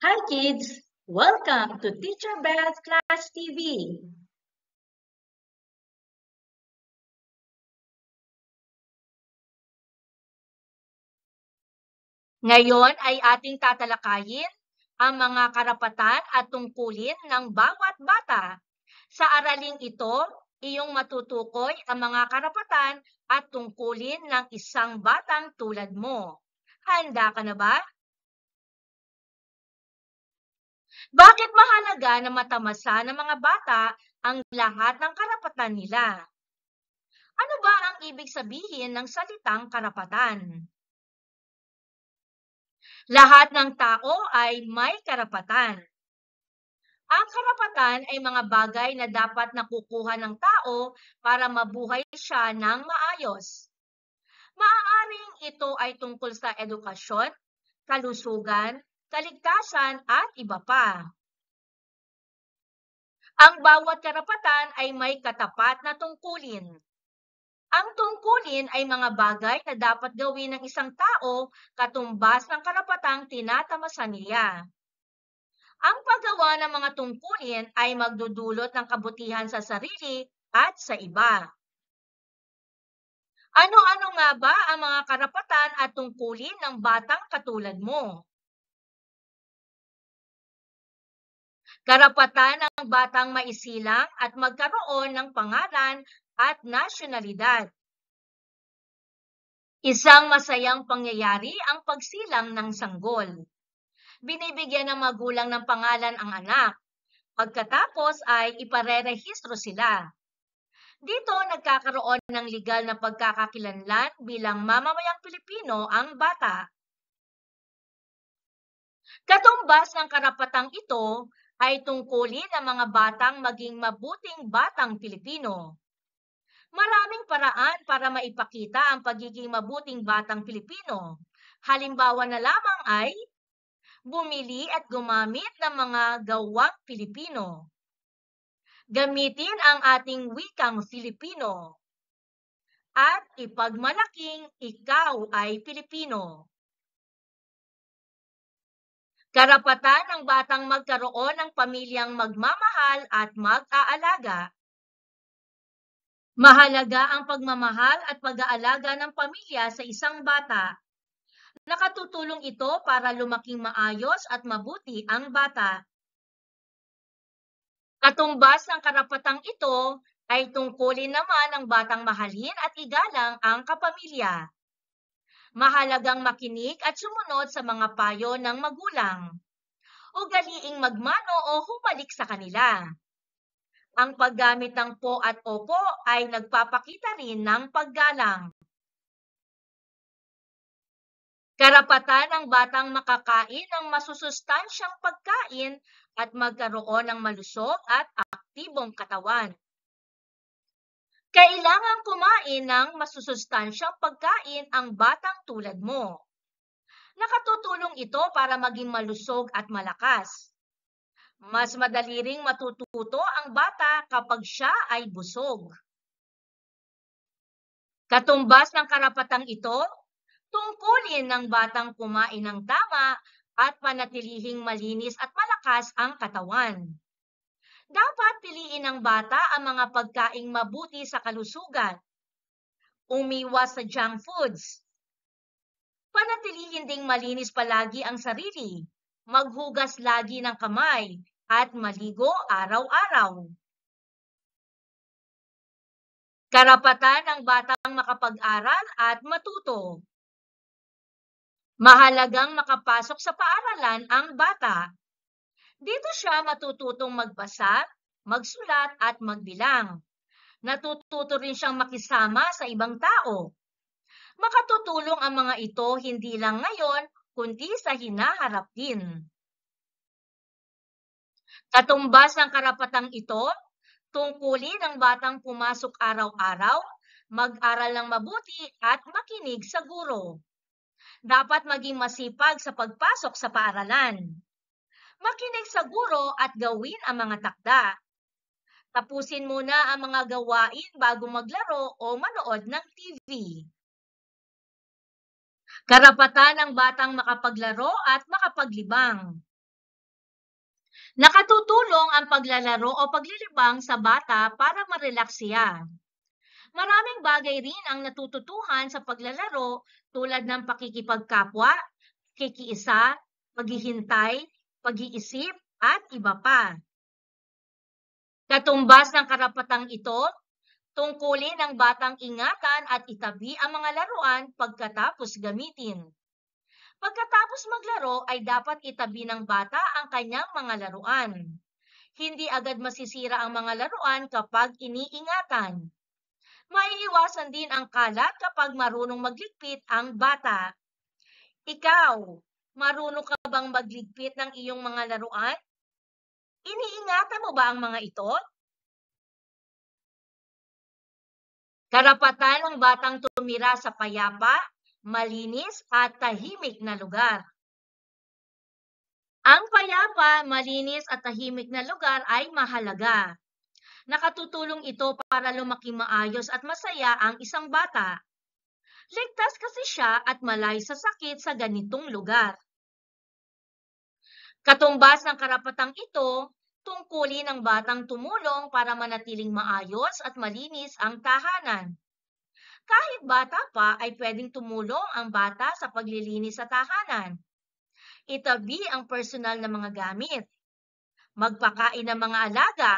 Hi kids! Welcome to Teacher Bell's Class TV. Ngayon ay ating tatalakayin ang mga karapatan at tungkulin ng bawat bata. Sa araling ito, iyong matutukoy ang mga karapatan at tungkulin ng isang batang tulad mo. Handa ka na ba? Bakit mahalaga na matamasa ng mga bata ang lahat ng karapatan nila? Ano ba ang ibig sabihin ng salitang karapatan? Lahat ng tao ay may karapatan. Ang karapatan ay mga bagay na dapat nakukuha ng tao para mabuhay siya ng maayos. Maaaring ito ay tungkol sa edukasyon, kalusugan, kaligtasan at iba pa. Ang bawat karapatan ay may katapat na tungkulin. Ang tungkulin ay mga bagay na dapat gawin ng isang tao katumbas ng karapatang tinatamasa niya. Ang paggawa ng mga tungkulin ay magdudulot ng kabutihan sa sarili at sa iba. Ano-ano nga ba ang mga karapatan at tungkulin ng batang katulad mo? Karapatan ng batang maisilang at magkaroon ng pangalan at nasyonalidad. Isang masayang pangyayari ang pagsilang ng sanggol. Binibigyan ng magulang ng pangalan ang anak. Pagkatapos ay iparerehistro sila. Dito nagkakaroon ng legal na pagkakakilanlan bilang mamamayang Pilipino ang bata. Katumbas ng karapatang ito ay tungkulin ng mga batang maging mabuting batang Pilipino. Maraming paraan para maipakita ang pagiging mabuting batang Pilipino. Halimbawa na lamang ay bumili at gumamit ng mga gawang Pilipino. Gamitin ang ating wikang Filipino. At ipagmalaking ikaw ay Pilipino. Karapatan ng batang magkaroon ng pamilyang magmamahal at mag-aalaga. Mahalaga ang pagmamahal at pag-aalaga ng pamilya sa isang bata. Nakatutulong ito para lumaking maayos at mabuti ang bata. Katumbas ng karapatang ito ay tungkulin naman ng batang mahalin at igalang ang kapamilya. Mahalagang makinig at sumunod sa mga payo ng magulang. Ugaliing magmano o humalik sa kanila. Ang paggamit ng po at opo ay nagpapakita rin ng paggalang. Karapatan ng batang makakain ng masusustansyang pagkain at magkaroon ng malusog at aktibong katawan. Kailangang kumain ng masusustansyang pagkain ang batang tulad mo. Nakatutulong ito para maging malusog at malakas. Mas madali ring matututo ang bata kapag siya ay busog. Katumbas ng karapatang ito, tungkulin ng batang kumain ng tama at panatilihing malinis at malakas ang katawan. Dapat piliin ng bata ang mga pagkaing mabuti sa kalusugan. Umiwas sa junk foods. Panatilihin ding malinis palagi ang sarili. Maghugas lagi ng kamay at maligo araw-araw. Karapatan ng batang makapag-aral at matuto. Mahalagang makapasok sa paaralan ang bata. Dito siya matututong magbasa, magsulat at magbilang. Natututo rin siyang makisama sa ibang tao. Makatutulong ang mga ito hindi lang ngayon, kundi sa hinaharap din. Katumbas ng karapatang ito, tungkulin ng batang pumasok araw-araw, mag-aral ng mabuti at makinig sa guro. Dapat maging masipag sa pagpasok sa paaralan. Makinig sa guro at gawin ang mga takda. Tapusin muna ang mga gawain bago maglaro o manood ng TV. Karapatan ng batang makapaglaro at makapaglibang. Nakatutulong ang paglalaro o paglilibang sa bata para ma-relax siya. Maraming bagay rin ang natututuhan sa paglalaro tulad ng pakikipagkapwa, kikiisa, paghihintay, pag-iisip, at iba pa. Katumbas ng karapatang ito, tungkulin ng batang ingatan at itabi ang mga laruan pagkatapos gamitin. Pagkatapos maglaro ay dapat itabi ng bata ang kanyang mga laruan. Hindi agad masisira ang mga laruan kapag iniingatan. Maiiwasan din ang kalat kapag marunong magligpit ang bata. Ikaw, marunong ka bang magligpit ng iyong mga laruan? Iniingatan mo ba ang mga ito? Karapatan ng batang tumira sa payapa, malinis at tahimik na lugar. Ang payapa, malinis at tahimik na lugar ay mahalaga. Nakatutulong ito para lumaki maayos at masaya ang isang bata. Ligtas kasi siya at malay sa sakit sa ganitong lugar. Katumbas ng karapatang ito, tungkulin ng batang tumulong para manatiling maayos at malinis ang tahanan. Kahit bata pa ay pwedeng tumulong ang bata sa paglilinis sa tahanan. Itabi ang personal na mga gamit. Magpakain ng mga alaga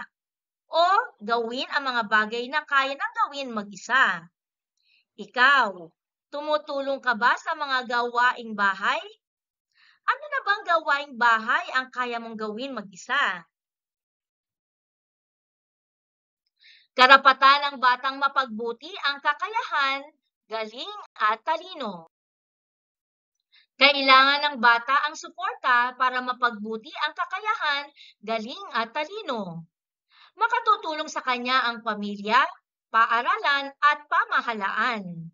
o gawin ang mga bagay na kaya nang gawin mag-isa. Ikaw, tumutulong ka ba sa mga gawaing bahay? Ano na bang gawaing bahay ang kaya mong gawin mag-isa? Karapatan ng batang mapagbuti ang kakayahan, galing at talino. Kailangan ng bata ang suporta para mapagbuti ang kakayahan, galing at talino. Makatutulong sa kanya ang pamilya, paaralan at pamahalaan.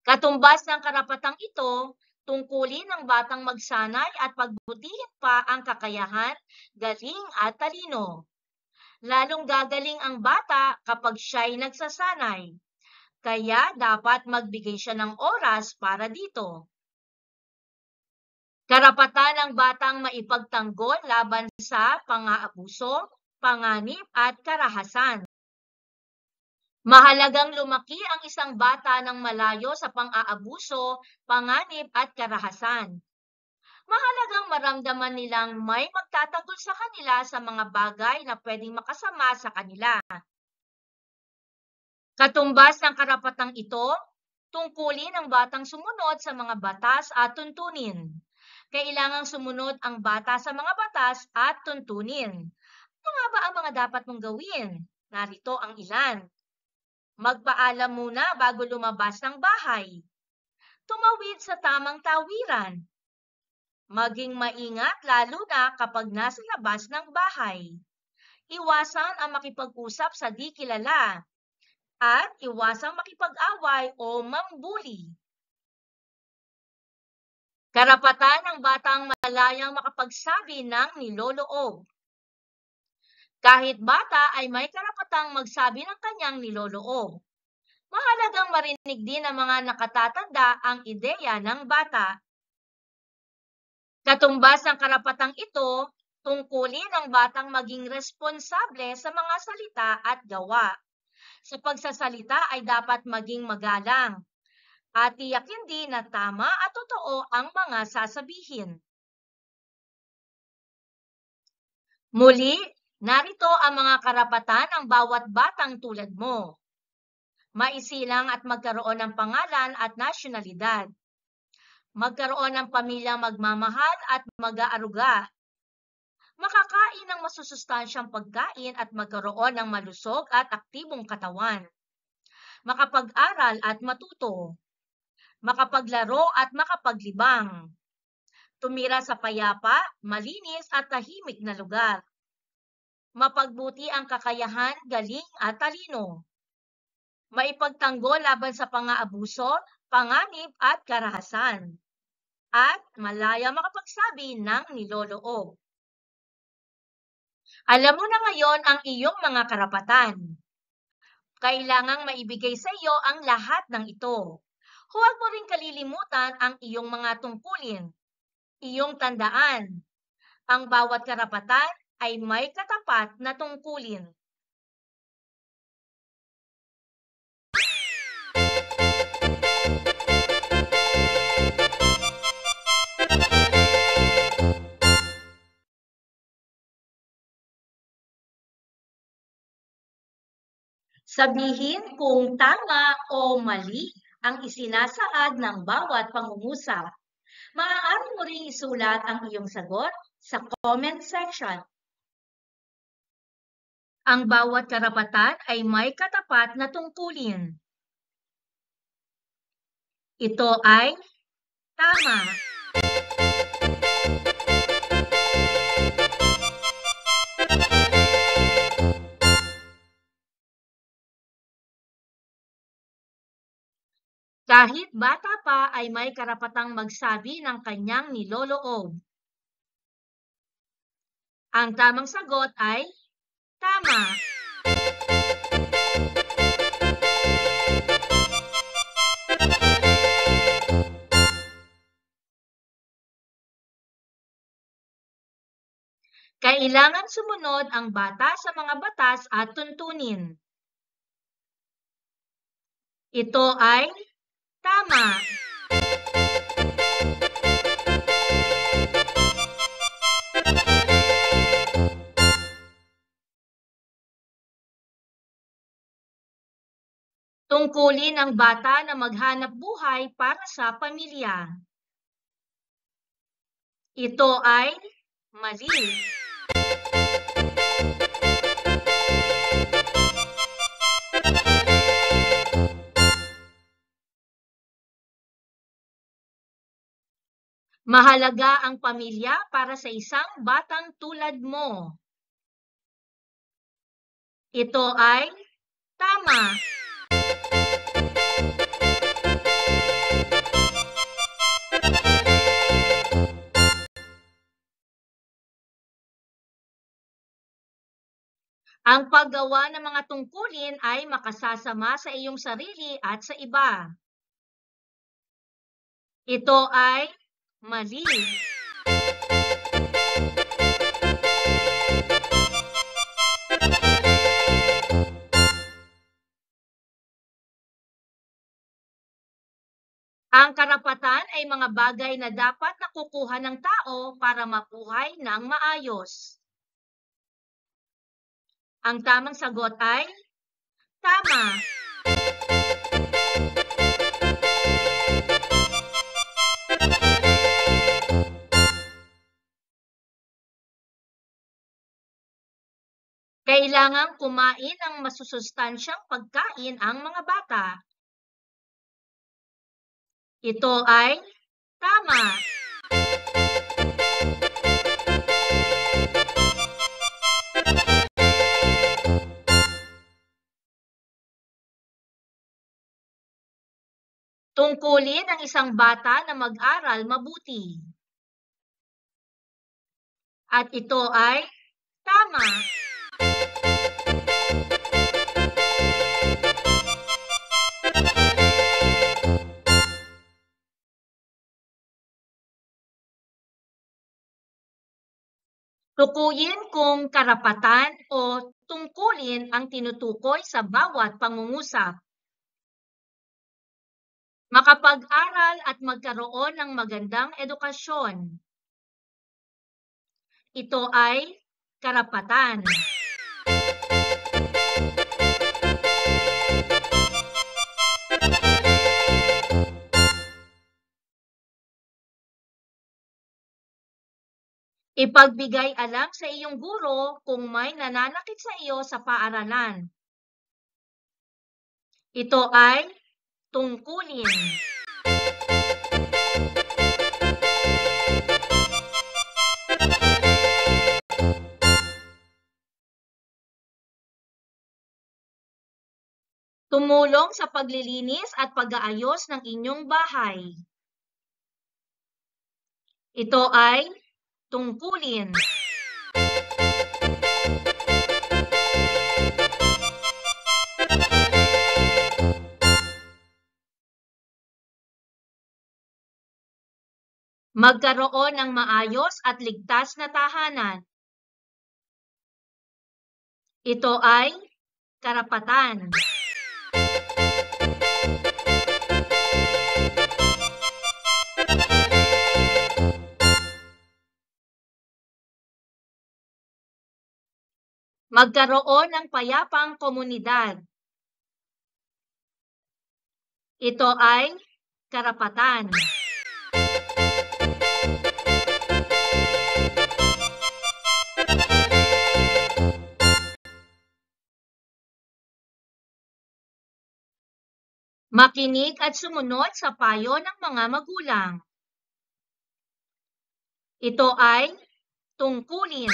Katumbas ng karapatang ito, tungkulin ng batang magsanay at pagbutihin pa ang kakayahan, galing at talino. Lalong gagaling ang bata kapag siya'y nagsasanay. Kaya dapat magbigay siya ng oras para dito. Karapatan ng batang maipagtanggol laban sa pang-aabuso, panganib at karahasan. Mahalagang lumaki ang isang bata ng malayo sa pang-aabuso, panganib at karahasan. Mahalagang maramdaman nilang may magtatanggol sa kanila sa mga bagay na pwedeng makasama sa kanila. Katumbas ng karapatang ito, tungkulin ang batang sumunod sa mga batas at tuntunin. Kailangang sumunod ang bata sa mga batas at tuntunin. Ano nga ba ang mga dapat mong gawin? Narito ang ilan. Magpaalam muna bago lumabas ng bahay. Tumawid sa tamang tawiran. Maging maingat lalo na kapag nasa labas ng bahay. Iwasan ang makipag-usap sa di kilala. At iwasang makipag-away o mambuli. Karapatan ng batang malayang makapagsabi ng niloloob. Kahit bata ay may karapatang magsabi ng kanyang niloloob. Mahalagang marinig din ng mga nakatatanda ang ideya ng bata. Katumbas ng karapatang ito, tungkulin ng batang maging responsable sa mga salita at gawa. Sa pagsasalita ay dapat maging magalang at tiyakin din na tama at totoo ang mga sasabihin. Muli, narito ang mga karapatan ng bawat batang tulad mo. Maisilang at magkaroon ng pangalan at nasyonalidad. Magkaroon ng pamilyang magmamahal at mag-aaruga. Makakain ng masusustansyang pagkain at magkaroon ng malusog at aktibong katawan. Makapag-aral at matuto. Makapaglaro at makapaglibang. Tumira sa payapa, malinis at tahimik na lugar. Mapagbuti ang kakayahan, galing at talino. Maipagtanggol laban sa pang-aabuso, panganib at karahasan. At malaya makapagsabi ng niloloob. Alam mo na ngayon ang iyong mga karapatan. Kailangang maibigay sa iyo ang lahat ng ito. Huwag mo rin kalilimutan ang iyong mga tungkulin. Iyong tandaan, Ang bawat karapatan ay may katapat na tungkulin. Sabihin kung tama o mali ang isinasaad ng bawat pangungusap. Maaari mo ring isulat ang iyong sagot sa comment section. Ang bawat karapatan ay may katapat na tungkulin. Ito ay tama. Kahit bata pa ay may karapatang magsabi ng kanyang niloloob. Ang tamang sagot ay tama. Kailangan sumunod ang bata sa mga batas at tuntunin. Ito ay tama. Tungkulin ang bata na maghanap buhay para sa pamilya. Ito ay mali. Mahalaga ang pamilya para sa isang batang tulad mo. Ito ay tama. Ang paggawa ng mga tungkulin ay makasasama sa iyong sarili at sa iba. Ito ay mali. Ang karapatan ay mga bagay na dapat nakukuha ng tao para mabuhay ng maayos. Ang tamang sagot ay tama. Kailangang kumain ng masusustansyang pagkain ang mga bata. Ito ay tama. Tungkulin ang isang bata na mag-aral mabuti. At ito ay tama. Tukuyin kung karapatan o tungkulin ang tinutukoy sa bawat pangungusap. Makapag-aral at magkaroon ng magandang edukasyon. Ito ay karapatan. Ipagbigay alam sa iyong guro kung may nananakit sa iyo sa paaralan. Ito ay tungkulin. Tumulong sa paglilinis at pag-aayos ng inyong bahay. Ito ay tungkulin. Magkaroon ng maayos at ligtas na tahanan. Ito ay karapatan. Magkaroon ng payapang komunidad. Ito ay karapatan. Makinig at sumunod sa payo ng mga magulang. Ito ay tungkulin.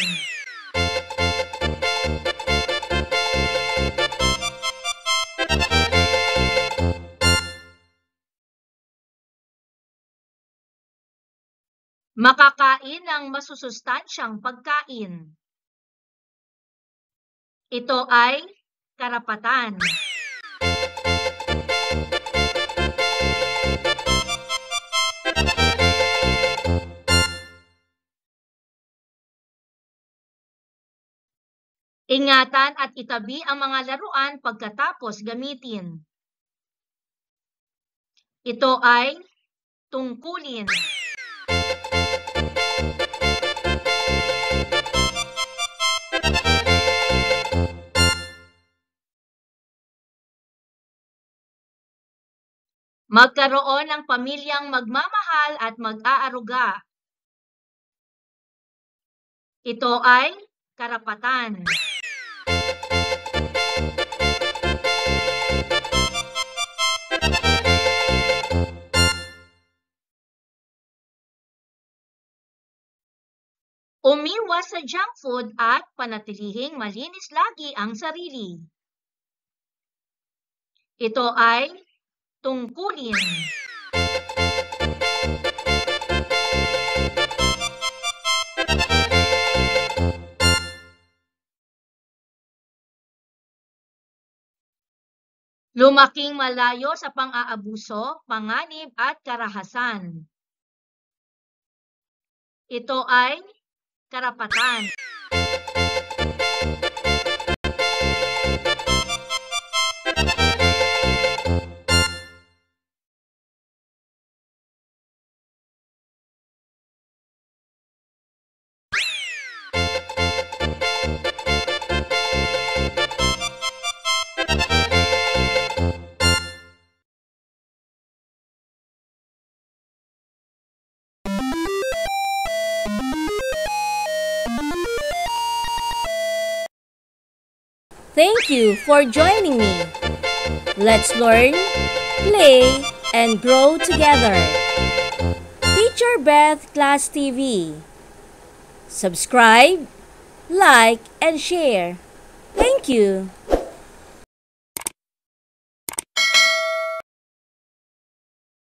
Makakain ng masusustansyang pagkain. Ito ay karapatan. Ingatan at itabi ang mga laruan pagkatapos gamitin. Ito ay tungkulin. Magkaroon ng pamilyang magmamahal at mag-aaruga. Ito ay karapatan. Umiwas sa junk food at panatilihing malinis lagi ang sarili. Ito ay tungkulin. Lumaking malayo sa pang-aabuso, panganib at karahasan. Ito ay karapatan. Thank you for joining me. Let's learn, play, and grow together. Teacher Beth Class TV. Subscribe, like, and share. Thank you.